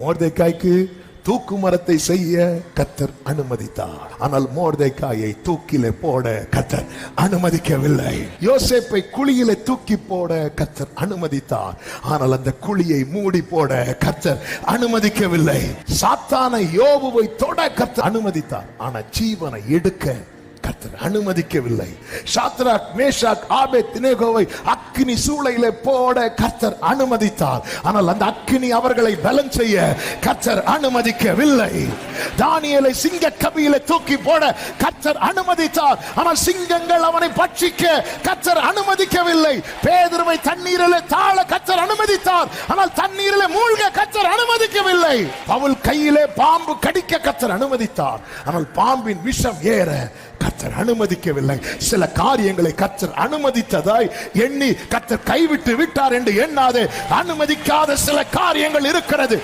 மொர்தெக்காய்க்கு தூக்கு மரத்தை செய்ய கர்த்தர் அனுமதித்தார். ஆனால் மொர்தெக்காயை தூக்கிலே போட கர்த்தர் அனுமதிக்கவில்லை. யோசேப்பை குழியிலே தூக்கி போட கர்த்தர் அனுமதித்தார். ஆனால் அந்த குழியை மூடி போட கர்த்தர் அனுமதிக்கவில்லை. சாத்தானை யோபுவை தொட கர்த்தர் அனுமதித்தார். ஆனால் ஜீவனை எடுக்க கர்த்தர் அனுமதிக்கவில்லை. சாத்ராக், மேஷாக், ஆபேத்நேகோவை அக்கினி சூளையிலே போட கர்த்தர் அனுமதித்தார். ஆனால் அந்த அக்கினி அவர்களை பலன் செய்ய கர்த்தர் அனுமதிக்கவில்லை. தானியேலை சிங்க கபியிலே தூக்கி போட கர்த்தர் அனுமதித்தார். ஆனால் சிங்கங்கள் அவனை பட்சிக்க கர்த்தர் அனுமதிக்கவில்லை. பேதுருவை தண்ணீரிலே தாழ கர்த்தர் அனுமதித்தார். ஆனால் தண்ணீரிலே மூழ்க கர்த்தர் அனுமதிக்கவில்லை. பவுல் கையிலே பாம்பு கடிக்க கர்த்தர் அனுமதித்தார். ஆனால் பாம்பின் விஷம் ஏற கர்த்தர் அனுமதிக்கவில்லை. சில காரியங்களை கர்த்தர் அனுமதித்ததாய் எண்ணி கர்த்தர் கைவிட்டு விட்டார் என்று எண்ணாதே. அனுமதிக்காத சில காரியங்கள் இருக்கிறது.